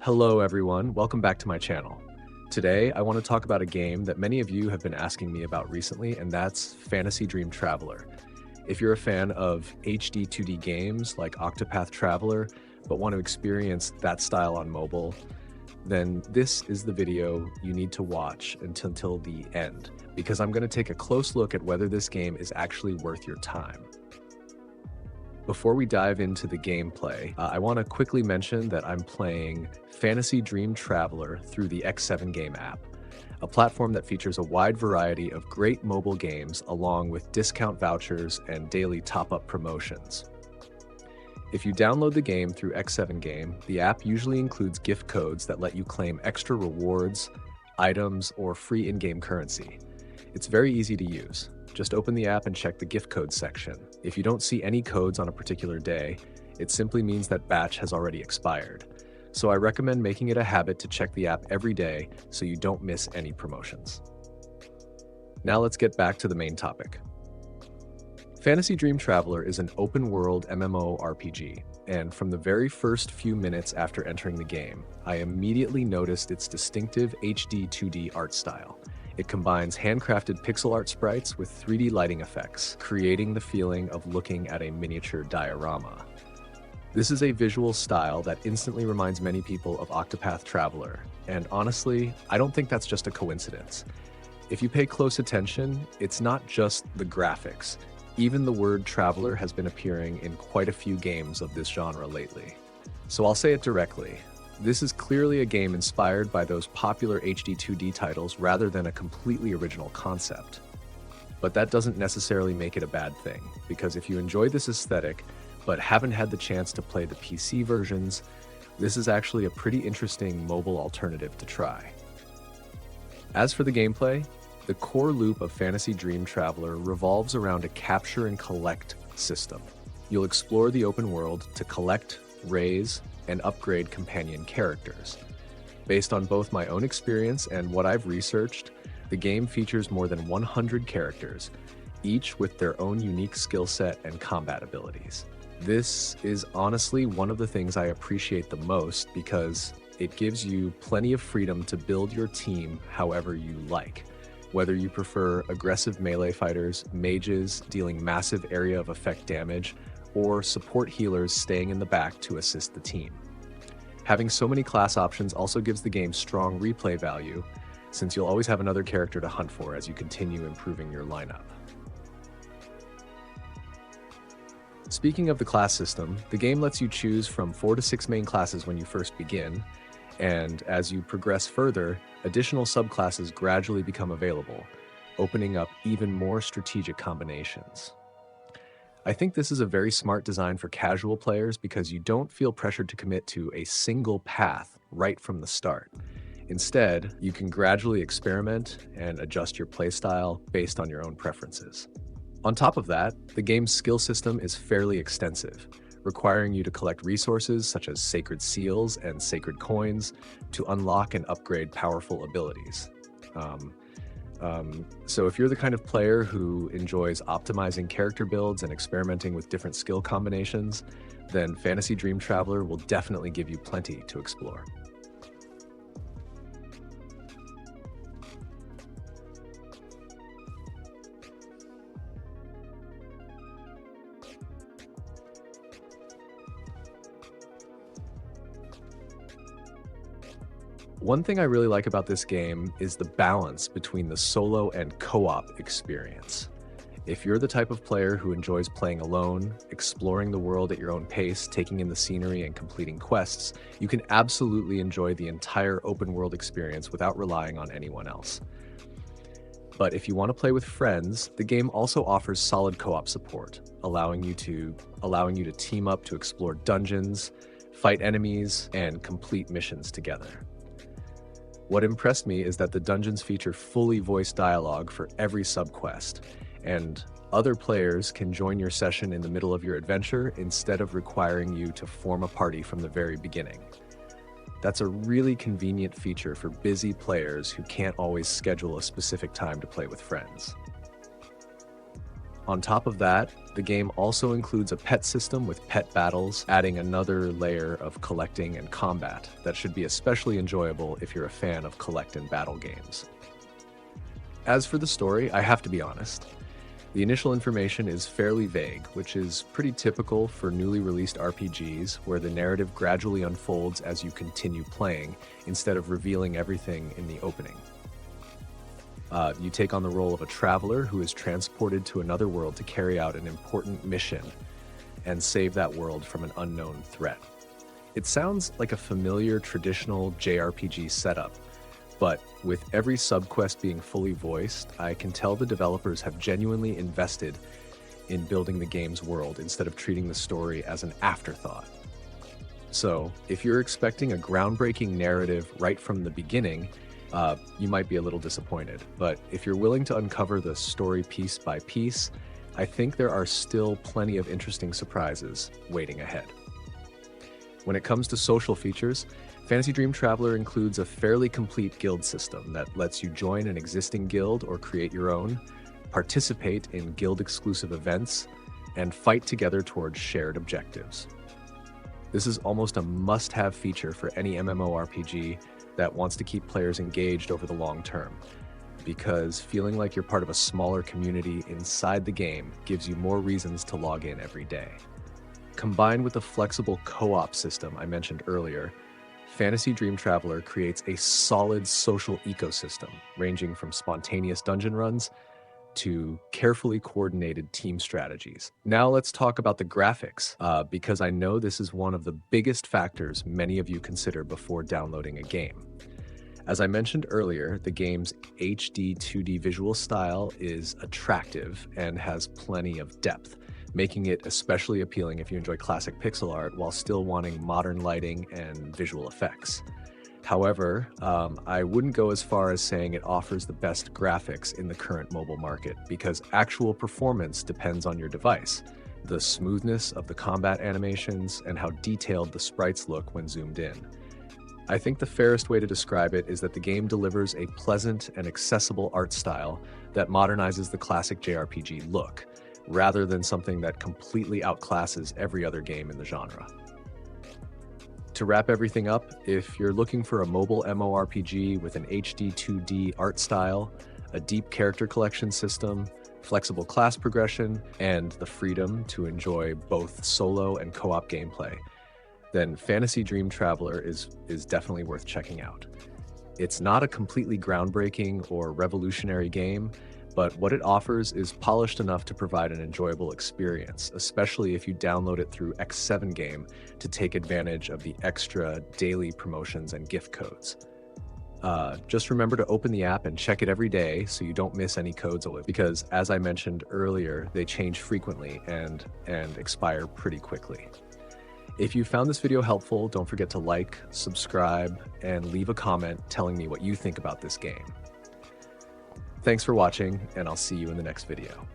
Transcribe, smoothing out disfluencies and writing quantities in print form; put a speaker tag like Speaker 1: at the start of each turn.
Speaker 1: Hello everyone, welcome back to my channel. Today I want to talk about a game that many of you have been asking me about recently, and that's Fantasy Dream Traveler. If you're a fan of HD-2D games like Octopath Traveler, but want to experience that style on mobile, then this is the video you need to watch until the end, because I'm going to take a close look at whether this game is actually worth your time. Before we dive into the gameplay, I want to quickly mention that I'm playing Fantasy Dream Traveler through the X7 Game app, a platform that features a wide variety of great mobile games along with discount vouchers and daily top-up promotions. If you download the game through X7 Game, the app usually includes gift codes that let you claim extra rewards, items, or free in-game currency. It's very easy to use. Just open the app and check the gift codes section. If you don't see any codes on a particular day, it simply means that batch has already expired. So I recommend making it a habit to check the app every day so you don't miss any promotions. Now let's get back to the main topic. Fantasy Dream Traveler is an open-world MMORPG, and from the very first few minutes after entering the game, I immediately noticed its distinctive HD-2D art style. It combines handcrafted pixel art sprites with 3D lighting effects, creating the feeling of looking at a miniature diorama. This is a visual style that instantly reminds many people of Octopath Traveler, and honestly, I don't think that's just a coincidence. If you pay close attention, it's not just the graphics. Even the word traveler has been appearing in quite a few games of this genre lately. So I'll say it directly. This is clearly a game inspired by those popular HD-2D titles rather than a completely original concept. But that doesn't necessarily make it a bad thing, because if you enjoy this aesthetic but haven't had the chance to play the PC versions, this is actually a pretty interesting mobile alternative to try. As for the gameplay, the core loop of Fantasy Dream Traveler revolves around a capture and collect system. You'll explore the open world to collect, raise, and upgrade companion characters. Based on both my own experience and what I've researched, the game features more than 100 characters, each with their own unique skill set and combat abilities. This is honestly one of the things I appreciate the most because it gives you plenty of freedom to build your team however you like. Whether you prefer aggressive melee fighters, mages dealing massive area of effect damage, or support healers staying in the back to assist the team. Having so many class options also gives the game strong replay value, since you'll always have another character to hunt for as you continue improving your lineup. Speaking of the class system, the game lets you choose from 4 to 6 main classes when you first begin, and as you progress further, additional subclasses gradually become available, opening up even more strategic combinations. I think this is a very smart design for casual players because you don't feel pressured to commit to a single path right from the start. Instead, you can gradually experiment and adjust your playstyle based on your own preferences. On top of that, the game's skill system is fairly extensive, requiring you to collect resources such as sacred seals and sacred coins to unlock and upgrade powerful abilities. So if you're the kind of player who enjoys optimizing character builds and experimenting with different skill combinations, then Fantasy Dream Traveler will definitely give you plenty to explore. One thing I really like about this game is the balance between the solo and co-op experience. If you're the type of player who enjoys playing alone, exploring the world at your own pace, taking in the scenery and completing quests, you can absolutely enjoy the entire open world experience without relying on anyone else. But if you want to play with friends, the game also offers solid co-op support, allowing you to team up to explore dungeons, fight enemies, and complete missions together. What impressed me is that the dungeons feature fully voiced dialogue for every subquest, and other players can join your session in the middle of your adventure instead of requiring you to form a party from the very beginning. That's a really convenient feature for busy players who can't always schedule a specific time to play with friends. On top of that, The game also includes a pet system with pet battles, adding another layer of collecting and combat that should be especially enjoyable if you're a fan of collect and battle games. As for the story, I have to be honest. The initial information is fairly vague, which is pretty typical for newly released RPGs, where the narrative gradually unfolds as you continue playing, instead of revealing everything in the opening. You take on the role of a traveler who is transported to another world to carry out an important mission and save that world from an unknown threat. It sounds like a familiar traditional JRPG setup, but with every subquest being fully voiced, I can tell the developers have genuinely invested in building the game's world instead of treating the story as an afterthought. So, if you're expecting a groundbreaking narrative right from the beginning, you might be a little disappointed. But if you're willing to uncover the story piece by piece, I think there are still plenty of interesting surprises waiting ahead. When it comes to social features, Fantasy Dream Traveler includes a fairly complete guild system that lets you join an existing guild or create your own, participate in guild-exclusive events, and fight together towards shared objectives. This is almost a must-have feature for any MMORPG that wants to keep players engaged over the long term, because feeling like you're part of a smaller community inside the game gives you more reasons to log in every day. Combined with the flexible co-op system I mentioned earlier, Fantasy Dream Traveler creates a solid social ecosystem, ranging from spontaneous dungeon runs to carefully coordinated team strategies. Now let's talk about the graphics, because I know this is one of the biggest factors many of you consider before downloading a game. As I mentioned earlier, the game's HD-2D visual style is attractive and has plenty of depth, making it especially appealing if you enjoy classic pixel art while still wanting modern lighting and visual effects. However, I wouldn't go as far as saying it offers the best graphics in the current mobile market, because actual performance depends on your device, the smoothness of the combat animations, and how detailed the sprites look when zoomed in. I think the fairest way to describe it is that the game delivers a pleasant and accessible art style that modernizes the classic JRPG look, rather than something that completely outclasses every other game in the genre. To wrap everything up, if you're looking for a mobile MMORPG with an HD-2D art style, a deep character collection system, flexible class progression, and the freedom to enjoy both solo and co-op gameplay, then Fantasy Dream Traveler is definitely worth checking out. It's not a completely groundbreaking or revolutionary game, but what it offers is polished enough to provide an enjoyable experience, especially if you download it through X7 Game to take advantage of the extra daily promotions and gift codes. Just remember to open the app and check it every day so you don't miss any codes, because as I mentioned earlier, they change frequently and expire pretty quickly. If you found this video helpful, don't forget to like, subscribe, and leave a comment telling me what you think about this game. Thanks for watching, and I'll see you in the next video.